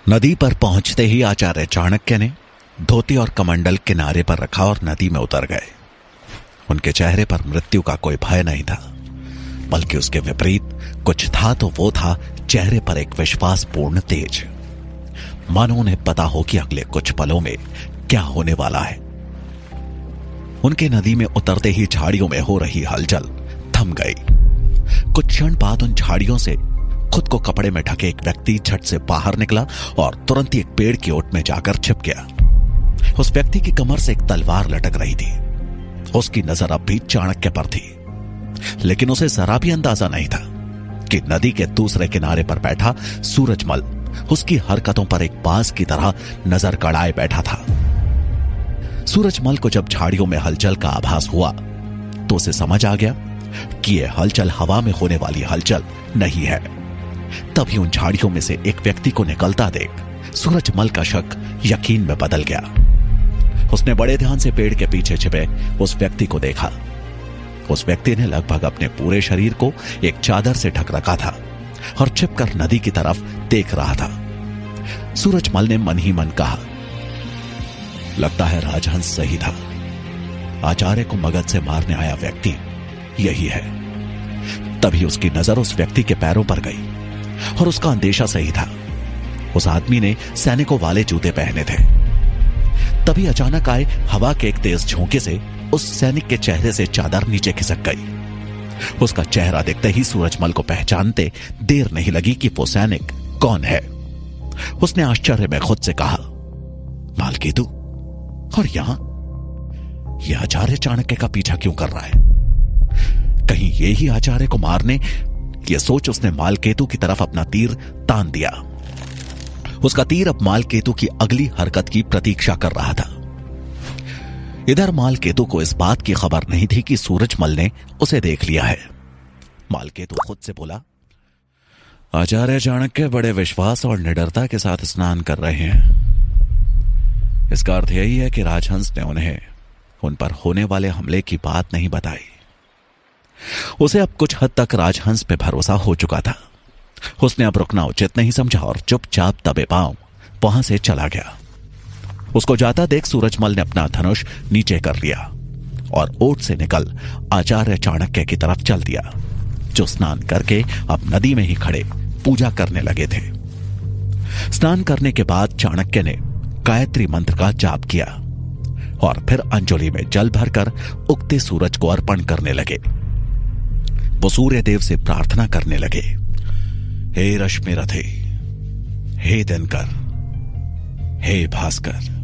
नदी पर पहुंचते ही आचार्य चाणक्य ने धोती और कमंडल किनारे पर रखा और नदी में उतर गए। उनके चेहरे पर मृत्यु का कोई भय नहीं था, बल्कि उसके विपरीत कुछ था तो वो था चेहरे पर एक विश्वासपूर्ण तेज। मानो उन्हें पता हो कि अगले कुछ पलों में क्या होने वाला है। उनके नदी में उतरते ही झाड़ियों में हो रही हलचल थम गई। कुछ क्षण बाद उन झाड़ियों से खुद को कपड़े में ढके एक व्यक्ति झट से बाहर निकला और तुरंत ही एक पेड़ की ओट में जाकर छिप गया। उस व्यक्ति की कमर से एक तलवार लटक रही थी। उसकी नजर अब भी चाणक्य पर थी, लेकिन उसे जरा भी अंदाजा नहीं था कि नदी के दूसरे किनारे पर बैठा सूरजमल उसकी हरकतों पर एक बाज की तरह नजर गड़ाए बैठा था। सूरजमल को जब झाड़ियों में हलचल का आभास हुआ तो उसे समझ आ गया कि यह हलचल हवा में होने वाली हलचल नहीं है। तभी उन झाड़ियों में से एक व्यक्ति को निकलता देख सूरजमल का शक यकीन में बदल गया। उसने बड़े ध्यान से पेड़ के पीछे छिपे उस व्यक्ति को देखा। उस व्यक्ति ने लगभग अपने पूरे शरीर को एक चादर से ढक रखा था और छिपकर नदी की तरफ देख रहा था। सूरजमल ने मन ही मन कहा, लगता है राजहंस सही था। आचार्य को मगध से मारने आया व्यक्ति यही है। तभी उसकी नजर उस व्यक्ति के पैरों पर गई और उसका अंदेशा सही था। उस आदमी ने सैनिकों वाले जूते पहने थे। तभी अचानक आए हवा के एक तेज झोंके से उस सैनिक के चेहरे से चादर नीचे खिसक गई। उसका चेहरा देखते ही सूरजमल को पहचानते देर नहीं लगी कि वो सैनिक कौन है। उसने आश्चर्य में खुद से कहा, मालकेतु, और यहां यह आचार्य चाणक्य का पीछा क्यों कर रहा है? कहीं ये ही आचार्य को मारने? यह सोच उसने मालकेतु की तरफ अपना तीर तान दिया। उसका तीर अब मालकेतु की अगली हरकत की प्रतीक्षा कर रहा था। इधर मालकेतु को इस बात की खबर नहीं थी कि सूरजमल ने उसे देख लिया है। मालकेतु खुद से बोला, आचार्य चाणक्य बड़े विश्वास और निडरता के साथ स्नान कर रहे हैं। इसका अर्थ यही है कि राजहंस ने उन्हें उन पर होने वाले हमले की बात नहीं बताई। उसे अब कुछ हद तक राजहंस पे भरोसा हो चुका था। उसने अब रुकना उचित नहीं समझा और चुपचाप दबे पांव वहां से चला गया। उसको जाता देख सूरजमल ने अपना धनुष नीचे कर लिया और ओट से निकल आचार्य चाणक्य की तरफ चल दिया, जो स्नान करके अब नदी में ही खड़े पूजा करने लगे थे। स्नान करने के बाद चाणक्य ने गायत्री मंत्र का जाप किया और फिर अंजलि में जल भरकर उगते सूरज को अर्पण करने लगे। वो सूर्य देव से प्रार्थना करने लगे, हे रश्मि रथे, हे दिनकर, हे भास्कर,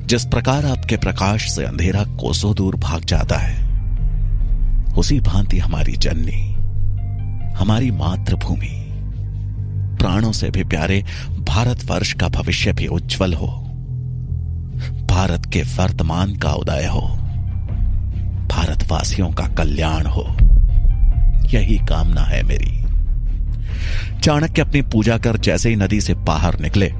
जिस प्रकार आपके प्रकाश से अंधेरा कोसों दूर भाग जाता है, उसी भांति हमारी जननी, हमारी मातृभूमि, प्राणों से भी प्यारे भारतवर्ष का भविष्य भी उज्जवल हो, भारत के वर्तमान का उदय हो, भारतवासियों का कल्याण हो, यही कामना है मेरी। चाणक्य अपनी पूजा कर जैसे ही नदी से बाहर निकले,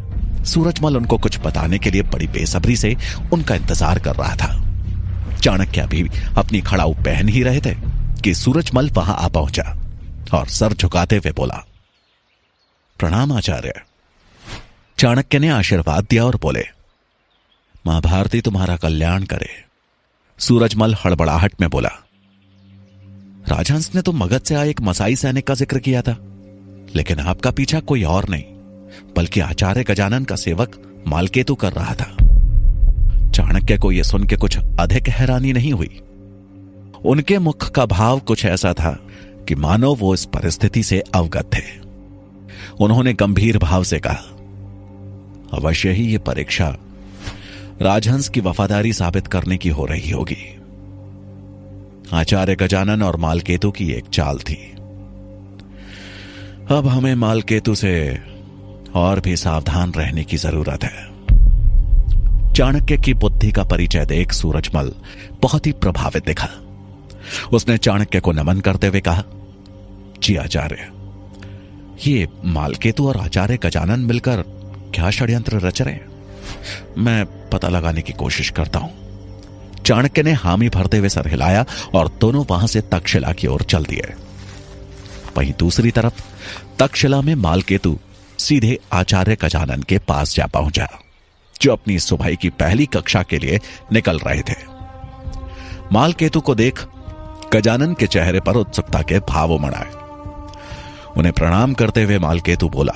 सूरजमल उनको कुछ बताने के लिए बड़ी बेसब्री से उनका इंतजार कर रहा था। चाणक्य अभी अपनी खड़ाऊ पहन ही रहे थे कि सूरजमल वहां आ पहुंचा और सर झुकाते हुए बोला, प्रणाम आचार्य। चाणक्य ने आशीर्वाद दिया और बोले, मां भारती तुम्हारा कल्याण करे। सूरजमल हड़बड़ाहट में बोला, राजहंस ने तो मगध से आए एक मसाई सैनिक का जिक्र किया था, लेकिन आपका पीछा कोई और नहीं बल्कि आचार्य गजानन का सेवक मालकेतु कर रहा था। चाणक्य को यह सुन के कुछ अधिक हैरानी नहीं हुई। उनके मुख का भाव कुछ ऐसा था कि मानो वो इस परिस्थिति से अवगत थे। उन्होंने गंभीर भाव से कहा, अवश्य ही ये परीक्षा राजहंस की वफादारी साबित करने की हो रही होगी। आचार्य गजानन और मालकेतु की एक चाल थी। अब हमें मालकेतु से और भी सावधान रहने की जरूरत है। चाणक्य की बुद्धि का परिचय देख सूरजमल बहुत ही प्रभावित दिखा। उसने चाणक्य को नमन करते हुए कहा, जी आचार्य, ये मालकेतु और आचार्य गजानन मिलकर क्या षड्यंत्र रच रहे हैं? मैं पता लगाने की कोशिश करता हूं। चाणक्य ने हामी भरते हुए सर हिलाया और दोनों वहां से तक्षशिला की ओर चल दिए। वहीं दूसरी तरफ तक्षशिला में मालकेतु सीधे आचार्य गजानन के पास जा पहुंचा, जो अपनी सुबह की पहली कक्षा के लिए निकल रहे थे। मालकेतु को देख गजानन के चेहरे पर उत्सुकता के भाव उमड़ आए। उन्हें प्रणाम करते हुए मालकेतु बोला,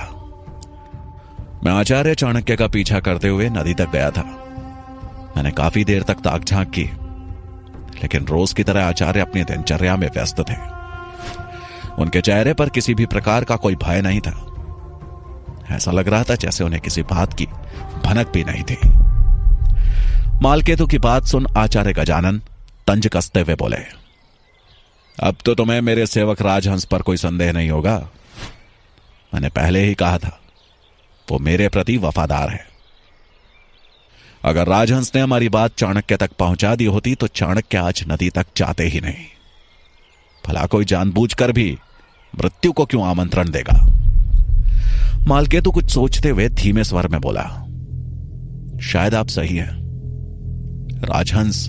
मैं आचार्य चाणक्य का पीछा करते हुए नदी तक गया था। मैंने काफी देर तक ताक झांक की, लेकिन रोज की तरह आचार्य अपनी दिनचर्या में व्यस्त थे। उनके चेहरे पर किसी भी प्रकार का कोई भय नहीं था। ऐसा लग रहा था जैसे उन्हें किसी बात की भनक भी नहीं थी। मालकेतु की बात सुन आचार्य गजानन तंज कसते हुए बोले, अब तो तुम्हें मेरे सेवक राजहंस पर कोई संदेह नहीं होगा। मैंने पहले ही कहा था, वो मेरे प्रति वफादार है। अगर राजहंस ने हमारी बात चाणक्य तक पहुंचा दी होती तो चाणक्य आज नदी तक जाते ही नहीं। भला कोई जानबूझकर भी मृत्यु को क्यों आमंत्रण देगा? मालकेतु कुछ सोचते हुए धीमे स्वर में बोला, शायद आप सही हैं। राजहंस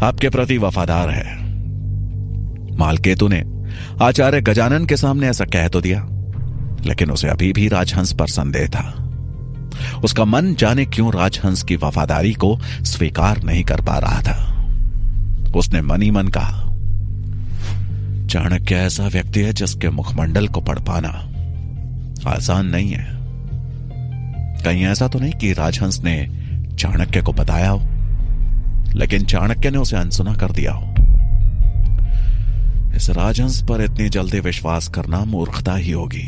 आपके प्रति वफादार है। मालकेतु ने आचार्य गजानन के सामने ऐसा कह तो दिया, लेकिन उसे अभी भी राजहंस पर संदेह था। उसका मन जाने क्यों राजहंस की वफादारी को स्वीकार नहीं कर पा रहा था। उसने मन ही मन कहा, चाणक्य ऐसा व्यक्ति है जिसके मुखमंडल को पढ़ पाना आसान नहीं है। कहीं ऐसा तो नहीं कि राजहंस ने चाणक्य को बताया हो, लेकिन चाणक्य ने उसे अनसुना कर दिया हो। इस राजहंस पर इतनी जल्दी विश्वास करना मूर्खता ही होगी।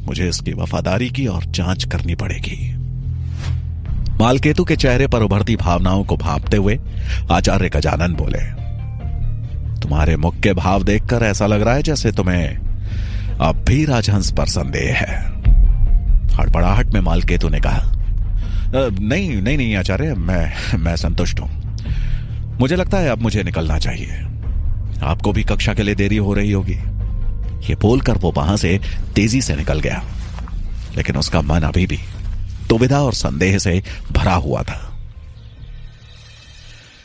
मुझे इसकी वफादारी की और जांच करनी पड़ेगी। मालकेतु के चेहरे पर उभरती भावनाओं को भांपते हुए आचार्य गजानन बोले, तुम्हारे मुख के भाव देखकर ऐसा लग रहा है जैसे तुम्हें अब भी राजहंस पर संदेह है। हड़बड़ाहट में मालकेतु ने कहा, नहीं नहीं नहीं आचार्य, मैं संतुष्ट हूं। मुझे लगता है अब मुझे निकलना चाहिए। आपको भी कक्षा के लिए देरी हो रही होगी। ये बोलकर वो वहां से तेजी से निकल गया, लेकिन उसका मन अभी भी दुविधा और संदेह से भरा हुआ था।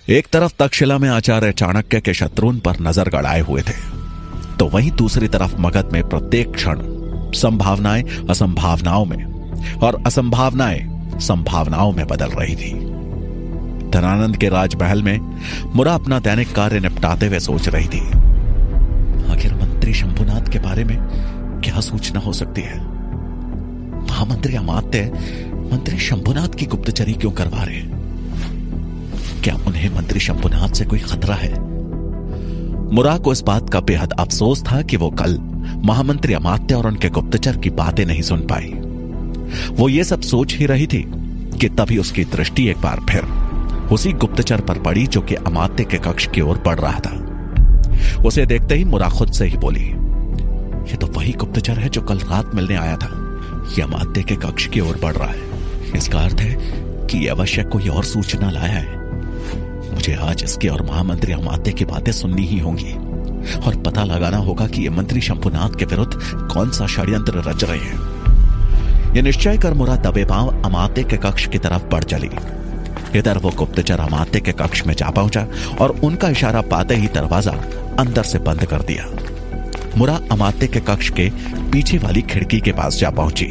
एक तरफ तक्षशिला में आचार्य चाणक्य के शत्रुन पर नजर गड़ाए हुए थे, तो वहीं दूसरी तरफ मगध में प्रत्येक क्षण संभावनाएं असंभावनाओं में और असंभावनाएं संभावनाओं में बदल रही थी। धनानंद के राजमहल में मुरा अपना दैनिक कार्य निपटाते हुए सोच रही थी, आखिर मंत्री शंभुनाथ के बारे में क्या सूचना हो सकती है? महामंत्री अमात्य मंत्री शंभुनाथ की गुप्तचरी क्यों करवा रहे? क्या उन्हें मंत्री शंभुनाथ से कोई खतरा है? मुरा को इस बात का बेहद अफसोस था कि वो कल महामंत्री अमात्य और उनके गुप्तचर की बातें नहीं सुन पाई। वो ये सब सोच ही रही थी कि तभी उसकी दृष्टि एक बार फिर उसी गुप्तचर पर पड़ी जो कि अमात्य के कक्ष की ओर बढ़ रहा था। उसे देखते ही मुरा खुद से ही बोली, ये तो वही गुप्तचर है जो कल रात मिलने आया था। ये अमात्य के कक्ष की ओर बढ़ रहा है। इसका अर्थ है कि अवश्य कोई और सूचना लाया है। मुझे आज इसके और महामंत्री अमात्य की बातें सुननी ही होंगी और पता लगाना होगा कि ये मंत्री शंभुनाथ के विरुद्ध कौन सा षड्यंत्र रच रहे हैं। ये निश्चय कर मुरा दबे पांव अमात्य के कक्ष की तरफ बढ़ चली। इधर वो गुप्तचर अमात्य के कक्ष में जा पहुंचा और उनका इशारा पाते ही दरवाजा अंदर से बंद कर दिया। मुरा अमात्य के कक्ष के पीछे वाली खिड़की के पास जा पहुंची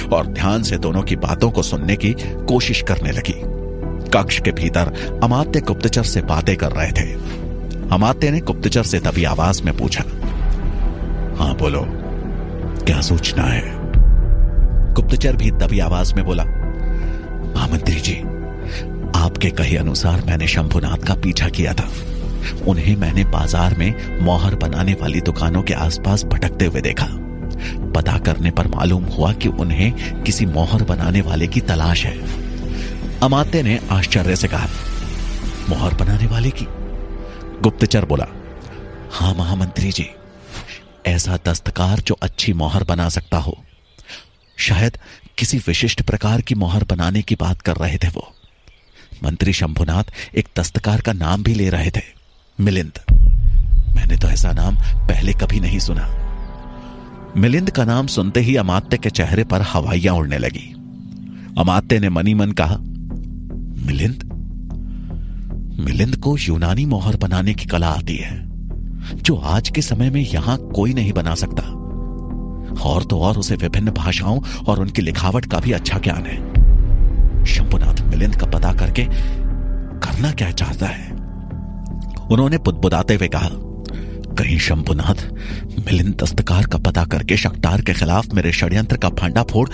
और ध्यान से दोनों की बातों को सुनने की कोशिश करने लगी। कक्ष के भीतर अमात्य गुप्तचर से बातें कर रहे थे। अमात्य ने गुप्तचर से दबी आवाज में पूछा, हाँ बोलो, क्या सूचना है? गुप्तचर भी दबी आवाज में बोला, महामंत्री जी, आपके कहे अनुसार मैंने शंभुनाथ का पीछा किया था। उन्हें मैंने बाजार में मोहर बनाने वाली दुकानों के आसपास भटकते हुए देखा। पता करने पर मालूम हुआ कि उन्हें किसी मोहर बनाने वाले की तलाश है। अमात्य ने आश्चर्य से कहा, मोहर बनाने वाले की? गुप्तचर बोला, हाँ महामंत्री जी, ऐसा दस्तकार जो अच्छी मोहर बना सकता हो। शायद किसी विशिष्ट प्रकार की मोहर बनाने की बात कर रहे थे वो। मंत्री शंभुनाथ एक दस्तकार का नाम भी ले रहे थे, मिलिंद। मैंने तो ऐसा नाम पहले कभी नहीं सुना। मिलिंद का नाम सुनते ही अमात्य के चेहरे पर हवाइयां उड़ने लगी। अमात्य ने मनी मन कहा, मिलिंद? मिलिंद को यूनानी मोहर बनाने की कला आती है, जो आज के समय में यहां कोई नहीं बना सकता। और तो और उसे विभिन्न भाषाओं और उनकी लिखावट का भी अच्छा ज्ञान है। शंभुनाथ मिलिंद का पता करके करना क्या चाहता है? उन्होंने बुदबुदाते हुए कहा, कहीं शंभुनाथ मिलिंद दस्तकार का पता करके शक्तार के खिलाफ मेरे षड्यंत्र का भांडाफोड़।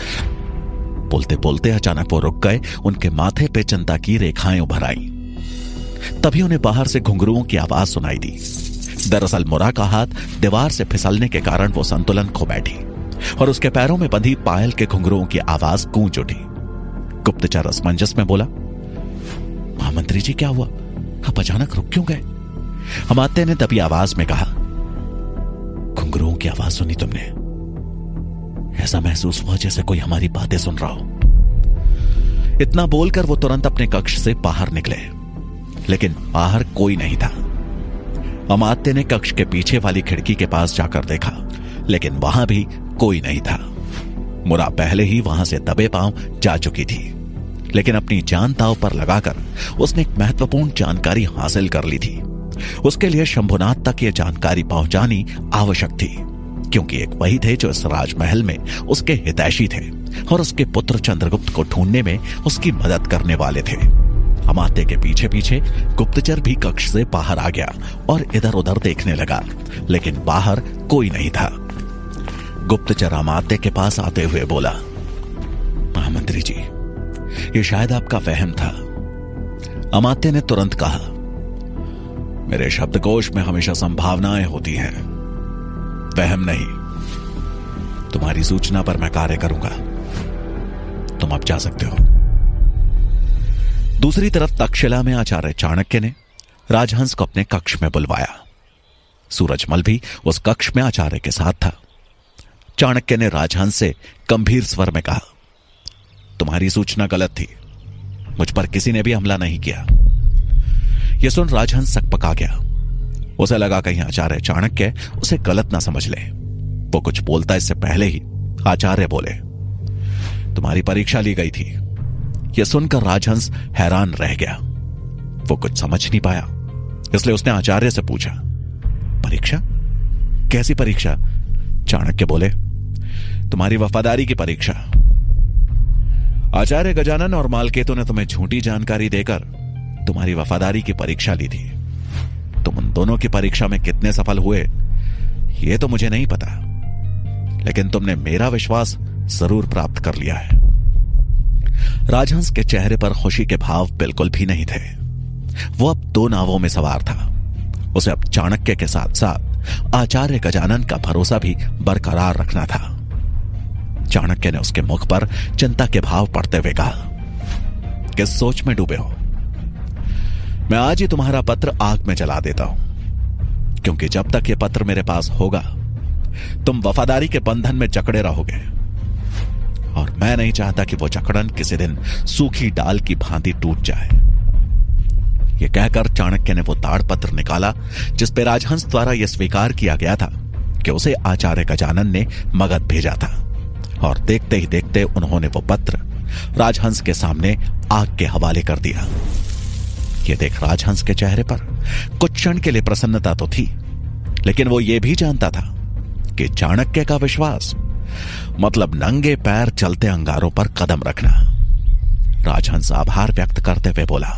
बोलते बोलते अचानक वो रुक गए। उनके माथे पे चिंता की रेखाएं उभर आई। तभी उन्हें बाहर से घुंघरुओं की आवाज सुनाई दी। दरअसल मुरा का हाथ दीवार से फिसलने के कारण वो संतुलन खो बैठी और उसके पैरों में बंधी पायल के घुंघरुओं की आवाज गूंज उठी। गुप्तचर असमंजस में बोला, महामंत्री जी क्या हुआ? आप अचानक रुक क्यों गए? अमात्य ने तभी आवाज में कहा, घुंघरुओं की आवाज सुनी तुमने? ऐसा महसूस हुआ जैसे कोई हमारी बातें सुन रहा हो। इतना बोलकर वो तुरंत अपने कक्ष से बाहर निकले, लेकिन बाहर कोई नहीं था। अमात्य ने कक्ष के पीछे वाली खिड़की के पास जाकर देखा, लेकिन वहां भी कोई नहीं था। मुरा पहले ही वहां से दबे पांव जा चुकी थी, लेकिन अपनी जान दांव पर लगाकर उसने एक महत्वपूर्ण जानकारी हासिल कर ली थी। उसके लिए शंभुनाथ तक यह जानकारी पहुंचानी आवश्यक थी, क्योंकि एक वही थे जो इस राजमहल में उसके हितैषी थे और उसके पुत्र चंद्रगुप्त को ढूंढने में उसकी मदद करने वाले थे। अमात्य के पीछे पीछे गुप्तचर भी कक्ष से बाहर आ गया और इधर उधर देखने लगा, लेकिन बाहर कोई नहीं था। गुप्तचर अमात्य के पास आते हुए बोला, महामंत्री जी, ये शायद आपका वहम था। अमात्य ने तुरंत कहा, मेरे शब्दकोश में हमेशा संभावनाएं होती हैं, वहम नहीं। तुम्हारी सूचना पर मैं कार्य करूंगा। तुम अब जा सकते हो। दूसरी तरफ तक्षशिला में आचार्य चाणक्य ने राजहंस को अपने कक्ष में बुलवाया। सूरजमल भी उस कक्ष में आचार्य के साथ था। चाणक्य ने राजहंस से गंभीर स्वर में कहा, तुम्हारी सूचना गलत थी। मुझ पर किसी ने भी हमला नहीं किया। यह सुन राजहंस सकपका गया। उसे लगा कहीं आचार्य चाणक्य उसे गलत ना समझ ले। वो कुछ बोलता इससे पहले ही आचार्य बोले, तुम्हारी परीक्षा ली गई थी। यह सुनकर राजहंस हैरान रह गया। वो कुछ समझ नहीं पाया, इसलिए उसने आचार्य से पूछा, परीक्षा? कैसी परीक्षा? चाणक्य बोले, तुम्हारी वफादारी की परीक्षा। आचार्य गजानन और मालकेतु ने तुम्हें झूठी जानकारी देकर तुम्हारी वफादारी की परीक्षा ली थी। तुम उन दोनों की परीक्षा में कितने सफल हुए यह तो मुझे नहीं पता, लेकिन तुमने मेरा विश्वास जरूर प्राप्त कर लिया है। राजहंस के चेहरे पर खुशी के भाव बिल्कुल भी नहीं थे। वो अब दो नावों में सवार था। उसे अब चाणक्य के साथ साथ आचार्य गजानन का भरोसा भी बरकरार रखना था। चाणक्य ने उसके मुख पर चिंता के भाव पड़ते हुए कहा, किस सोच में डूबे हो? मैं आज ही तुम्हारा पत्र आग में जला देता हूं, क्योंकि जब तक यह पत्र मेरे पास होगा तुम वफादारी के बंधन में जकड़े रहोगे, और मैं नहीं चाहता कि वो जकड़न किसी दिन सूखी डाल की भांति टूट जाए। यह कहकर चाणक्य ने वो ताड़पत्र निकाला जिस पे राजहंस द्वारा यह स्वीकार किया गया था कि उसे आचार्य गजानन ने मगध भेजा था, और देखते ही देखते उन्होंने वो पत्र राजहंस के सामने आग के हवाले कर दिया। यह देख राजहंस के चेहरे पर कुछ क्षण के लिए प्रसन्नता तो थी, लेकिन वो ये भी जानता था कि चाणक्य का विश्वास मतलब नंगे पैर चलते अंगारों पर कदम रखना। राजहंस आभार व्यक्त करते हुए बोला,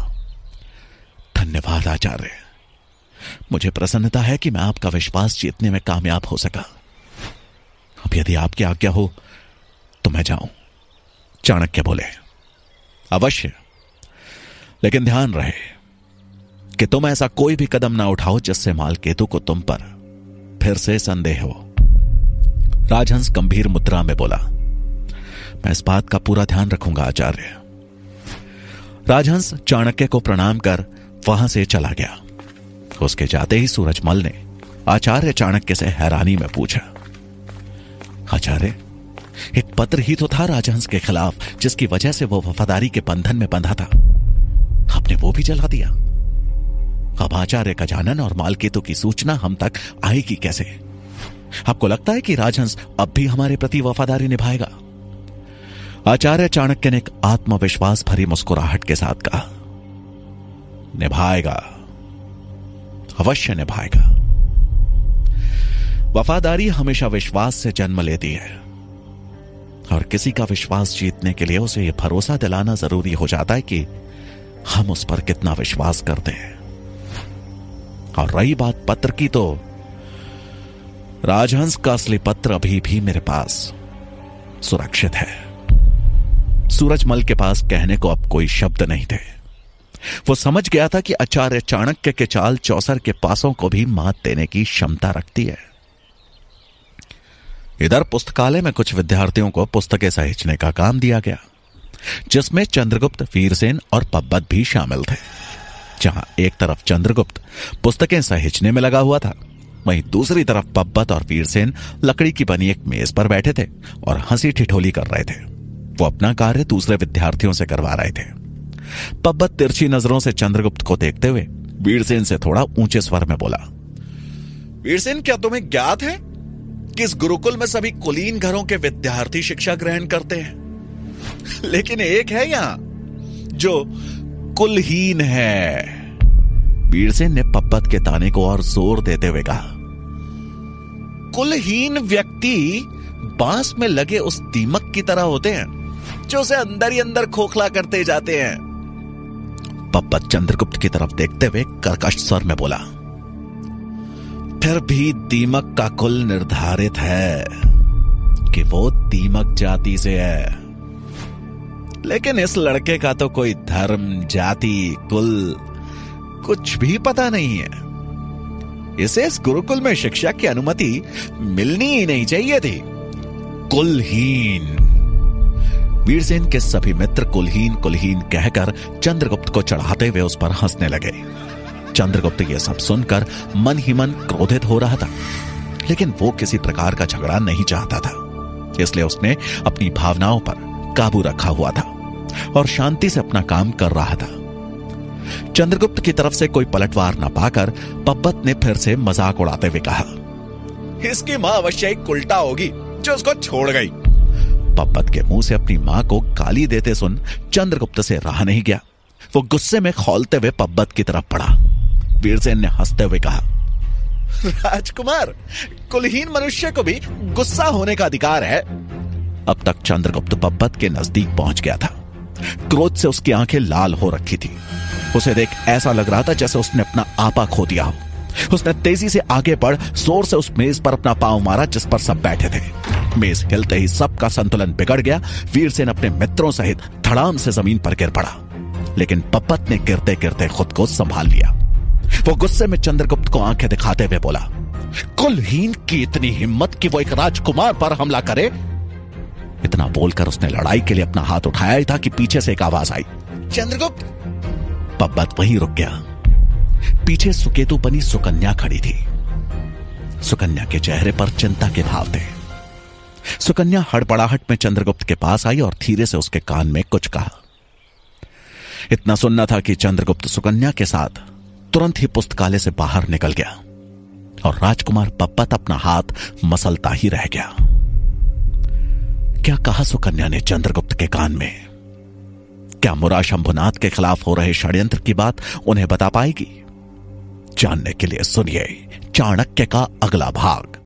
धन्यवाद आचार्य। मुझे प्रसन्नता है कि मैं आपका विश्वास जीतने में कामयाब हो सका। अब यदि आपकी आज्ञा हो तो मैं जाऊं। चाणक्य बोले, अवश्य, लेकिन ध्यान रहे कि तुम ऐसा कोई भी कदम ना उठाओ जिससे मालकेतु को तुम पर फिर से संदेह हो। राजहंस गंभीर मुद्रा में बोला, मैं इस बात का पूरा ध्यान रखूंगा आचार्य। राजहंस चाणक्य को प्रणाम कर वहां से चला गया। उसके जाते ही सूरजमल ने आचार्य चाणक्य से हैरानी में पूछा, आचार्य, एक पत्र ही तो था राजहंस के खिलाफ जिसकी वजह से वो वफादारी के बंधन में बंधा था, आपने वो भी जला दिया। अब आचार्य गजानन और मालकेतु की सूचना हम तक आएगी कैसे? आपको लगता है कि राजहंस अब भी हमारे प्रति वफादारी निभाएगा? आचार्य चाणक्य ने एक आत्मविश्वास भरी मुस्कुराहट के साथ कहा, निभाएगा, अवश्य निभाएगा। वफादारी हमेशा विश्वास से जन्म लेती है और किसी का विश्वास जीतने के लिए उसे यह भरोसा दिलाना जरूरी हो जाता है कि हम उस पर कितना विश्वास करते हैं। और रही बात पत्र की, तो राजहंस का असली पत्र अभी भी मेरे पास सुरक्षित है। सूरजमल के पास कहने को अब कोई शब्द नहीं थे। वो समझ गया था कि आचार्य चाणक्य के चाल चौसर के पासों को भी मात देने की क्षमता रखती है। इधर पुस्तकालय में कुछ विद्यार्थियों को पुस्तकें सहेजने का काम दिया गया, जिसमें चंद्रगुप्त, वीरसेन और पब्बत भी शामिल थे। जहां एक तरफ चंद्रगुप्त पुस्तकें सहेजने में लगा हुआ था, वहीं दूसरी तरफ पब्बत और वीरसेन लकड़ी की बनी एक मेज पर बैठे थे और हंसी ठिठोली कर रहे थे। वो अपना कार्य दूसरे विद्यार्थियों से करवा रहे थे। पब्बत तिरछी नजरों से चंद्रगुप्त को देखते हुए वीरसेन से थोड़ा ऊंचे स्वर में बोला, वीरसेन, क्या तुम्हें ज्ञात है कि इस गुरुकुल में सभी कुलीन घरों के विद्यार्थी शिक्षा ग्रहण करते हैं, लेकिन एक है यहां जो कुलहीन है। वीरसेन ने पब्बत के ताने को और जोर देते हुए कहा, कुलहीन व्यक्ति बांस में लगे उस दीमक की तरह होते हैं जो उसे अंदर ही अंदर खोखला करते जाते हैं। पब्बत चंद्रगुप्त की तरफ देखते हुए कर्कश स्वर में बोला, फिर भी दीमक का कुल निर्धारित है कि वो दीमक जाति से है, लेकिन इस लड़के का तो कोई धर्म, जाति, कुल कुछ भी पता नहीं है। इसे इस गुरुकुल में शिक्षा की अनुमति मिलनी ही नहीं चाहिए थी। कुलहीन। वीरसेन के सभी मित्र कुलहीन कुलहीन कहकर चंद्रगुप्त को चढ़ाते हुए उस पर हंसने लगे। चंद्रगुप्त यह सब सुनकर मन ही मन क्रोधित हो रहा था, लेकिन वो किसी प्रकार का झगड़ा नहीं चाहता था, इसलिए उसने अपनी भावनाओं पर काबू रखा हुआ था और शांति से अपना काम कर रहा था। चंद्रगुप्त की तरफ से कोई पलटवार न पाकर पब्बत ने फिर से मजाक उड़ाते हुए कहा, इसकी मां अवश्य ही उल्टा होगी जो उसको छोड़ गई। पब्बत के मुंह से अपनी मां को गाली देते सुन चंद्रगुप्त से रहा नहीं गया। वो गुस्से में खौलते हुए पब्बत की तरफ बढ़ा। वीरसेन ने हंसते हुए कहा, राजकुमार, कुलहीन मनुष्य को भी गुस्सा होने का अधिकार है। अब तक चंद्रगुप्त पब्बत के नजदीक पहुंच गया था। क्रोध से उसकी आंखें लाल हो रखी थी। उसे देख ऐसा लग रहा था जैसे उसने अपना आपा खो दिया हो। उसने तेजी से आगे बढ़ जोर से उस मेज पर अपना पांव मारा जिस पर सब बैठे थे। मेज हिलते ही सबका संतुलन बिगड़ गया। वीरसेन अपने मित्रों सहित धड़ाम से जमीन पर गिर पड़ा, लेकिन पब्बत ने गिरते गिरते खुद को संभाल लिया। वो गुस्से में चंद्रगुप्त को आंखें दिखाते हुए बोला, कुलहीन की इतनी हिम्मत कि वो एक राजकुमार पर हमला करे। इतना बोलकर उसने लड़ाई के लिए अपना हाथ उठाया ही था कि पीछे से एक आवाज आई, चंद्रगुप्त। पब्बत वहीं रुक गया। पीछे सुकेतु बनी सुकन्या खड़ी थी। सुकन्या के चेहरे पर चिंता के भाव थे। सुकन्या हड़बड़ाहट में चंद्रगुप्त के पास आई और धीरे से उसके कान में कुछ कहा। इतना सुनना था कि चंद्रगुप्त सुकन्या के साथ तुरंत ही पुस्तकालय से बाहर निकल गया और राजकुमार पब्बत अपना हाथ मसलता ही रह गया। क्या कहा सुकन्या ने चंद्रगुप्त के कान में? क्या मुरा शंभुनाथ के खिलाफ हो रहे षड्यंत्र की बात उन्हें बता पाएगी? जानने के लिए सुनिए चाणक्य का अगला भाग।